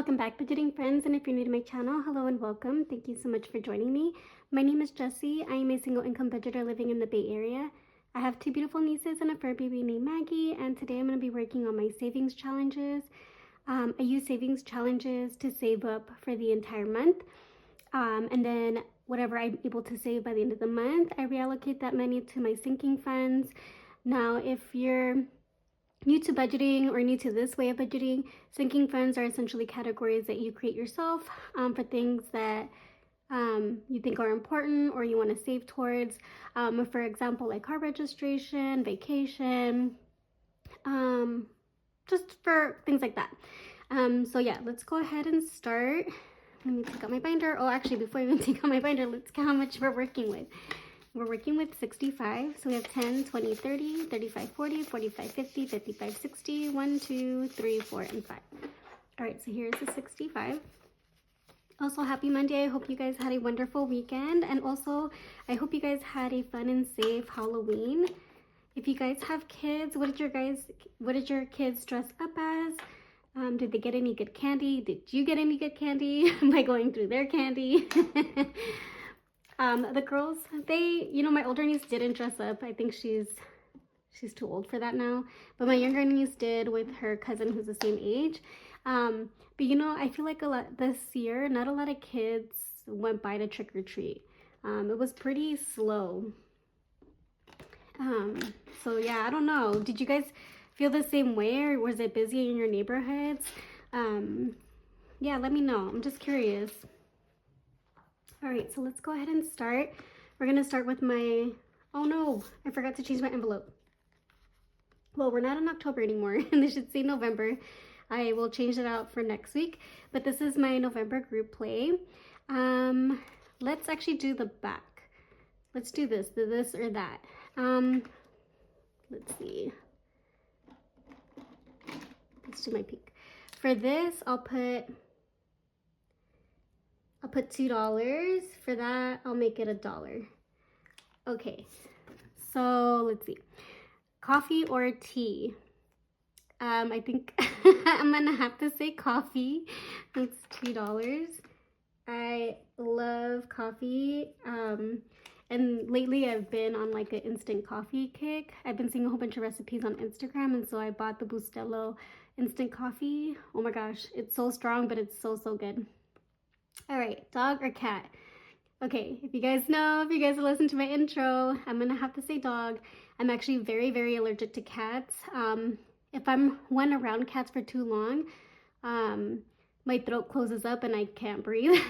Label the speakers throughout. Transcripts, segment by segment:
Speaker 1: welcome back, budgeting friends. And if you're new to my channel, hello and welcome. Thank you so much for joining me. My name is Jessie. I am a single income budgeter living in the Bay Area. I have two beautiful nieces and a fur baby named Maggie, and today I'm going to be working on my savings challenges. I use savings challenges to save up for the entire month, and then whatever I'm able to save by the end of the month, I reallocate that money to my sinking funds. Now, if you're new to budgeting or new to this way of budgeting, sinking funds are essentially categories that you create yourself for things that you think are important or you want to save towards. For example, like car registration, vacation, just for things like that. So yeah, let's go ahead and start. Let me take out my binder. Oh, actually, before I even take out my binder, let's count how much we're working with. We're working with 65, so we have 10, 20, 30, 35, 40, 45, 50, 55, 60, 1, 2, 3, 4, and 5. All right, so here's the 65. Also, happy Monday. I hope you guys had a wonderful weekend, and also I hope you guys had a fun and safe Halloween. If you guys have kids, what did your kids dress up as? Did they get any good candy? Did you get any good candy by going through their candy? The girls, my older niece didn't dress up. I think she's too old for that now. But my younger niece did with her cousin who's the same age. But I feel like this year, not a lot of kids went by to trick or treat. It was pretty slow. So yeah, I don't know. Did you guys feel the same way, or was it busy in your neighborhoods? Yeah, let me know. I'm just curious. All right, so let's go ahead and start. We're gonna start with my, oh no, I forgot to change my envelope. Well, we're not in October anymore, and this should say November. I will change it out for next week, but this is my November group play. Let's actually do the back. Let's do this or that. Let's see. Let's do my pink. For this, I'll put $2. For that, I'll make it $1. Okay, so let's see. Coffee or tea? I think I'm gonna have to say coffee. That's $2. I love coffee. And lately I've been on like an instant coffee kick. I've been seeing a whole bunch of recipes on Instagram, and so I bought the Bustelo instant coffee. Oh my gosh, it's so strong, but it's so good. All right, dog or cat? Okay, if you guys listen to my intro, I'm gonna have to say dog. I'm actually very allergic to cats. If I'm around cats for too long, my throat closes up and I can't breathe.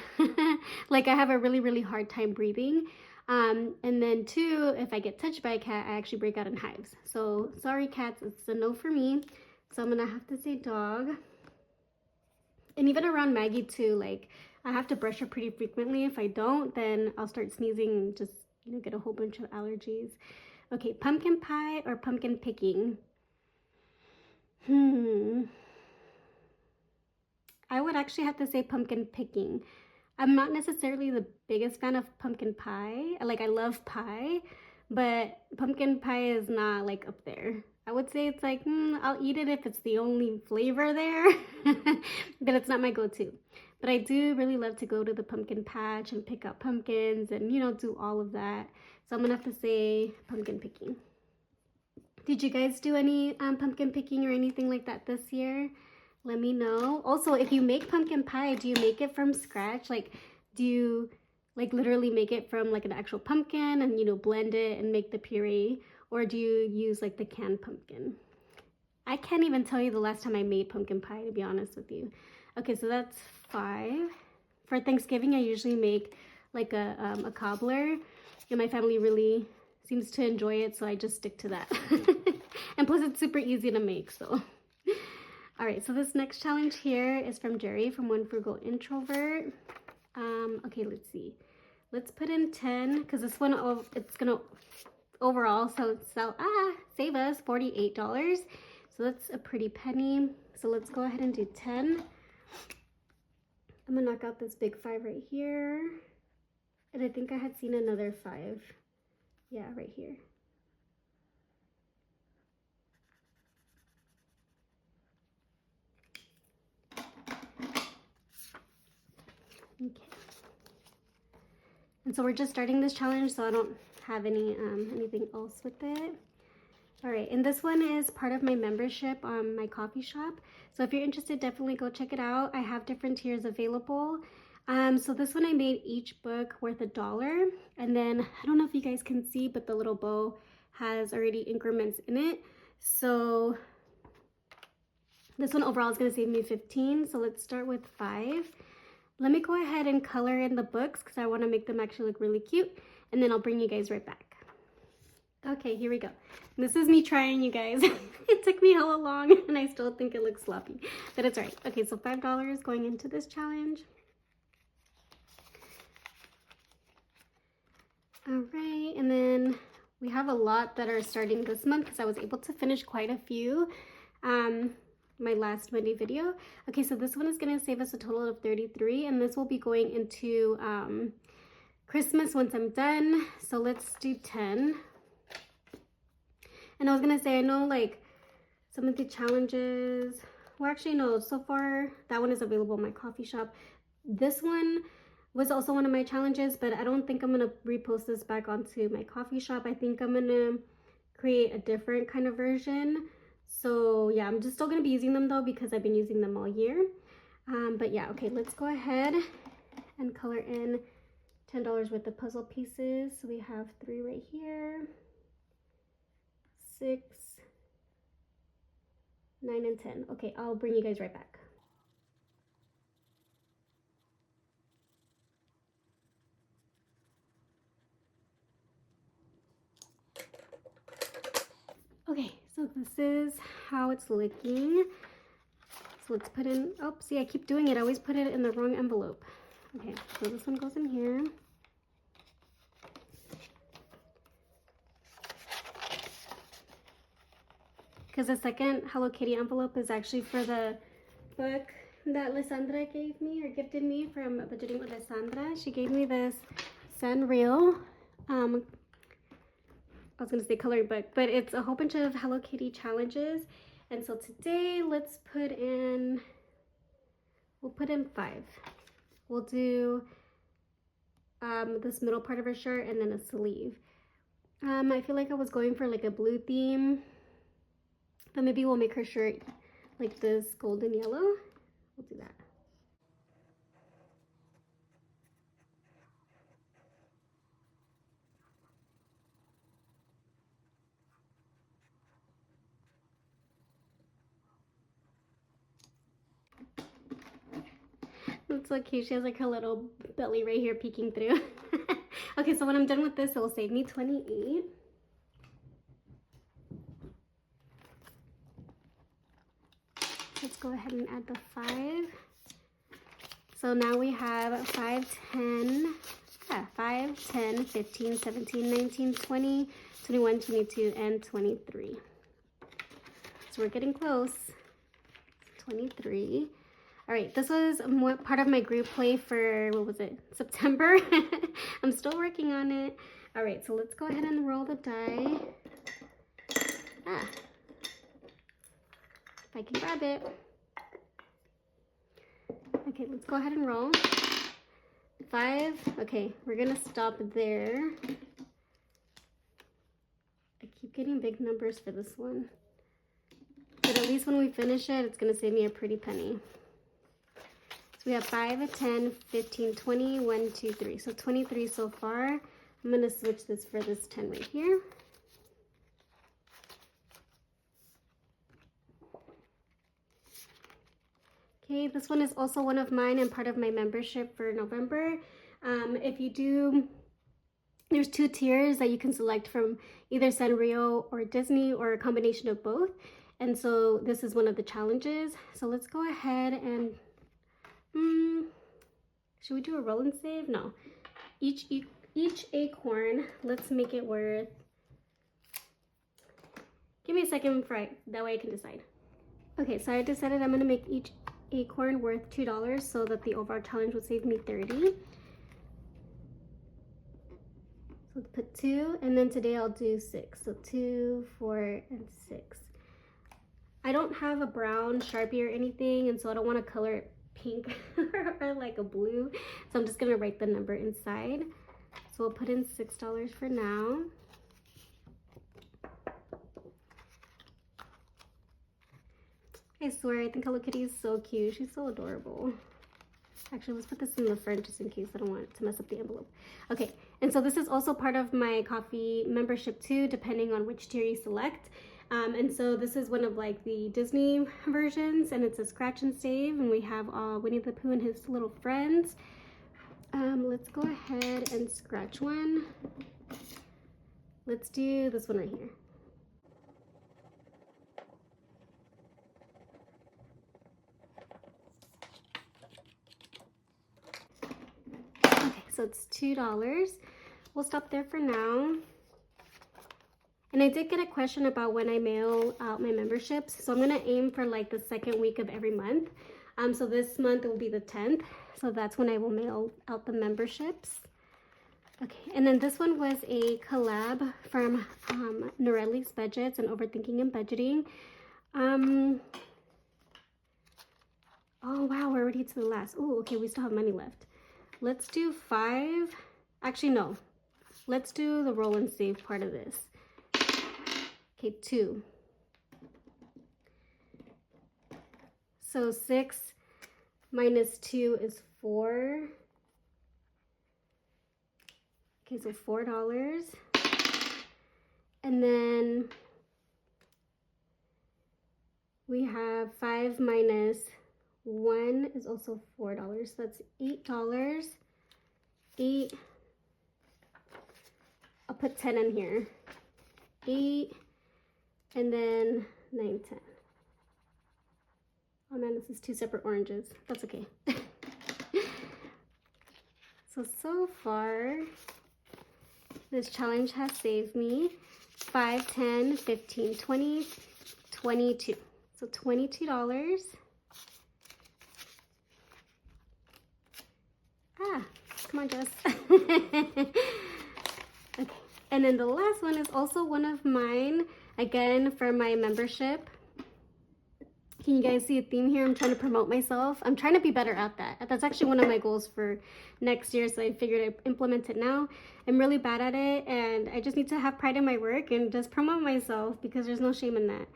Speaker 1: Like I have a really hard time breathing. And then two, if I get touched by a cat, I actually break out in hives. So sorry cats, it's a no for me. So I'm gonna have to say dog. And even around Maggie too, like I have to brush her pretty frequently. If I don't, then I'll start sneezing and just, get a whole bunch of allergies. Okay, pumpkin pie or pumpkin picking? I would actually have to say pumpkin picking. I'm not necessarily the biggest fan of pumpkin pie. Like, I love pie, but pumpkin pie is not like up there. I would say it's like, I'll eat it if it's the only flavor there, but it's not my go-to. But I do really love to go to the pumpkin patch and pick out pumpkins and, do all of that. So I'm gonna have to say pumpkin picking. Did you guys do any pumpkin picking or anything like that this year? Let me know. Also, if you make pumpkin pie, do you make it from scratch? Like, do you like literally make it from like an actual pumpkin and, blend it and make the puree? Or do you use like the canned pumpkin? I can't even tell you the last time I made pumpkin pie, to be honest with you. Okay, so that's 5. For Thanksgiving, I usually make like a cobbler, and my family really seems to enjoy it, so I just stick to that. And plus it's super easy to make, so. All right, so this next challenge here is from Jerry from One Frugal Introvert. Okay, let's see. Let's put in 10, because this one, it's gonna overall save us $48. So that's a pretty penny. So let's go ahead and do 10. I'm gonna knock out this big 5 right here. And I think I had seen another 5. Yeah, right here. And so we're just starting this challenge, so I don't have anything else with it. All right, and this one is part of my membership on my coffee shop. So if you're interested, definitely go check it out. I have different tiers available. So this one I made each book worth $1. And then I don't know if you guys can see, but the little bow has already increments in it. So this one overall is gonna save me 15. So let's start with 5. Let me go ahead and color in the books because I wanna make them actually look really cute. And then I'll bring you guys right back. Okay, here we go. This is me trying, you guys. It took me hella long and I still think it looks sloppy, but it's all right. Okay, so $5 going into this challenge. All right, and then we have a lot that are starting this month because I was able to finish quite a few my last Monday video. Okay, so this one is gonna save us a total of 33, and this will be going into Christmas once I'm done. So let's do 10. And I was gonna say, I know like some of the challenges, well actually no, so far that one is available in my coffee shop. This one was also one of my challenges, but I don't think I'm gonna repost this back onto my coffee shop. I think I'm gonna create a different kind of version. So yeah, I'm just still gonna be using them though because I've been using them all year. But yeah, okay, let's go ahead and color in $10 worth of puzzle pieces. So we have 3 right here. 6, 9, and 10. Okay, I'll bring you guys right back. Okay, so this is how it's looking. So let's put in, oh, see, I keep doing it. I always put it in the wrong envelope. Okay, so this one goes in here. Because the second Hello Kitty envelope is actually for the book that Lysandra gave me or gifted me from Budgeting with Lysandra. She gave me this Sanrio, I was gonna say coloring book, but it's a whole bunch of Hello Kitty challenges. And so today let's put in, we'll put in 5. We'll do this middle part of her shirt and then a sleeve. I feel like I was going for like a blue theme, but maybe we'll make her shirt like this golden yellow. We'll do that. That's so cute. She has like her little belly right here peeking through. Okay, so when I'm done with this, it will save me 28. Let's go ahead and add the 5. So now we have 5, 10, 15, 17, 19, 20, 21, 22, and 23. So we're getting close. 23. All right, this was more part of my group play for, what was it, September? I'm still working on it. All right, so let's go ahead and roll the die. If I can grab it. Okay, let's go ahead and roll. 5, okay, we're gonna stop there. I keep getting big numbers for this one. But at least when we finish it, it's gonna save me a pretty penny. We have 5, 10, 15, 20, 1, 2, 3. So 23 so far. I'm going to switch this for this 10 right here. Okay, this one is also one of mine and part of my membership for November. If you do, there's 2 tiers that you can select from either Sanrio or Disney or a combination of both. And so this is one of the challenges. So let's go ahead and should we do a roll and save? No. Each acorn, let's make it worth, give me a second, that way I can decide. Okay, so I decided I'm gonna make each acorn worth $2 so that the overall challenge would save me 30. So let's put 2, and then today I'll do 6. So 2, 4, and 6. I don't have a brown Sharpie or anything, and so I don't want to color it pink or like a blue, so I'm just gonna write the number inside. So we'll put in $6 for now. I swear, I think Hello Kitty is so cute. She's so adorable. Actually, let's put this in the front just in case I don't want it to mess up the envelope. Okay, and so this is also part of my coffee membership too, depending on which tier you select. And so this is one of like the Disney versions, and it's a scratch and save, and we have Winnie the Pooh and his little friends. Let's go ahead and scratch one. Let's do this one right here. Okay, so it's $2. We'll stop there for now. And I did get a question about when I mail out my memberships. So I'm gonna aim for like the second week of every month. So this month it will be the 10th. So that's when I will mail out the memberships. Okay, and then this one was a collab from Norelli's Budgets and Overthinking and Budgeting. Oh wow, we're already to the last. Oh, okay, we still have money left. Let's do 5. Actually, no. Let's do the roll and save part of this. Okay, 2. So 6 minus 2 is 4. Okay, so $4. And then we have 5 minus 1 is also $4. So that's $8. 8. I'll put 10 in here. 8. And then 9, 10. Oh man, this is 2 separate oranges. That's okay. So far, this challenge has saved me 5, 10, 15, 20, 22. So $22. Ah, come on, Jess. Okay, and then the last one is also one of mine, again, for my membership. Can you guys see a theme here? I'm trying to promote myself. I'm trying to be better at that. That's actually one of my goals for next year, so I figured I'd implement it now. I'm really bad at it, and I just need to have pride in my work and just promote myself because there's no shame in that.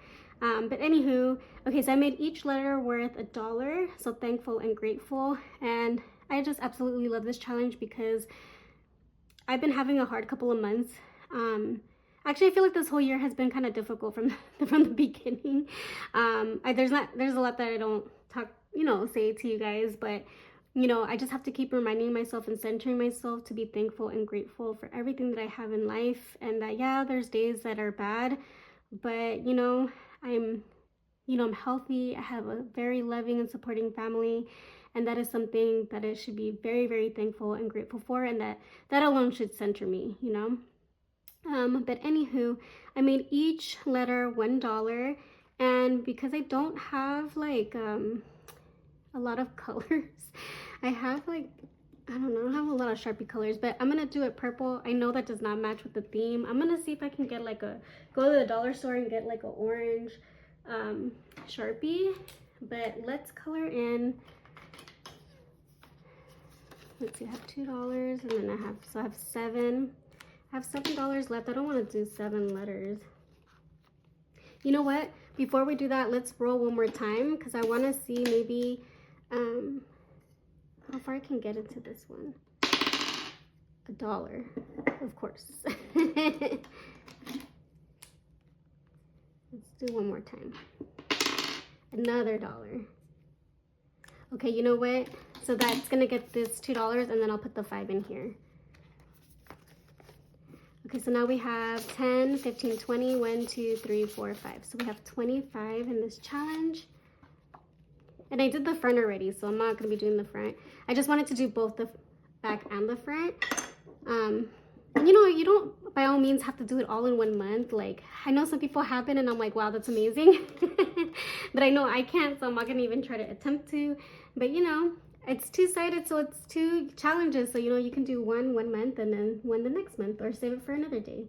Speaker 1: But anywho, okay, so I made each letter worth $1, so thankful and grateful. And I just absolutely love this challenge because I've been having a hard couple of months. Actually, I feel like this whole year has been kind of difficult from the beginning. There's a lot that I don't say to you guys, but I just have to keep reminding myself and centering myself to be thankful and grateful for everything that I have in life, and that yeah, there's days that are bad, but I'm healthy. I have a very loving and supporting family, and that is something that I should be very, very thankful and grateful for, and that alone should center me, But anywho, I made each letter $1, and because I don't have like a lot of colors, I have like, I don't know, I have a lot of Sharpie colors, but I'm gonna do it purple. I know that does not match with the theme. I'm gonna see if I can get like go to the dollar store and get like an orange Sharpie, but let's color in. Let's see, I have $2, and then I have 7. I have $7 left. I don't want to do 7 letters. You know what? Before we do that, let's roll one more time because I want to see maybe how far I can get into this one. $1, of course. Let's do one more time. Another $1. Okay, you know what? So that's gonna get this $2, and then I'll put the 5 in here. Okay, so now we have 10, 15, 20, 1, 2, 3, 4, 5. So we have 25 in this challenge. And I did the front already, so I'm not gonna be doing the front. I just wanted to do both the back and the front. You don't by all means have to do it all in 1 month. Like, I know some people have it, and I'm like, wow, that's amazing. But I know I can't, so I'm not gonna even try to attempt to. But it's 2-sided, so it's 2 challenges. So you can do one month and then one the next month, or save it for another day.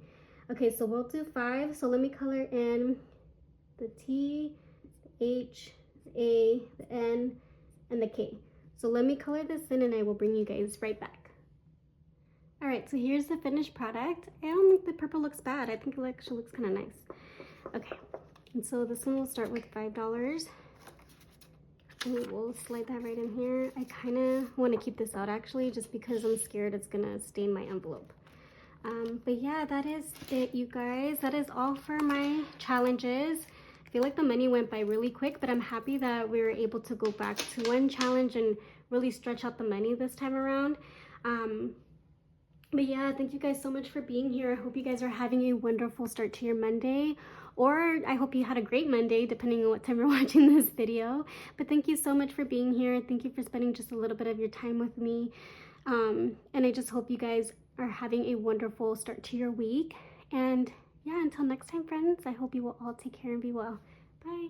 Speaker 1: Okay, so we'll do 5. So let me color in the T, the H, the A, the N, and the K. So let me color this in, and I will bring you guys right back. All right, so here's the finished product. I don't think the purple looks bad. I think it actually looks kind of nice. Okay, and so this one will start with $5. And we'll slide that right in here. I kind of want to keep this out actually, just because I'm scared it's gonna stain my envelope. But yeah, that is it, you guys. That is all for my challenges. I feel like the money went by really quick, but I'm happy that we were able to go back to one challenge and really stretch out the money this time around. But yeah, thank you guys so much for being here. I hope you guys are having a wonderful start to your Monday, or I hope you had a great Monday, depending on what time you're watching this video. But thank you so much for being here. Thank you for spending just a little bit of your time with me. And I just hope you guys are having a wonderful start to your week. And yeah, until next time, friends, I hope you will all take care and be well. Bye.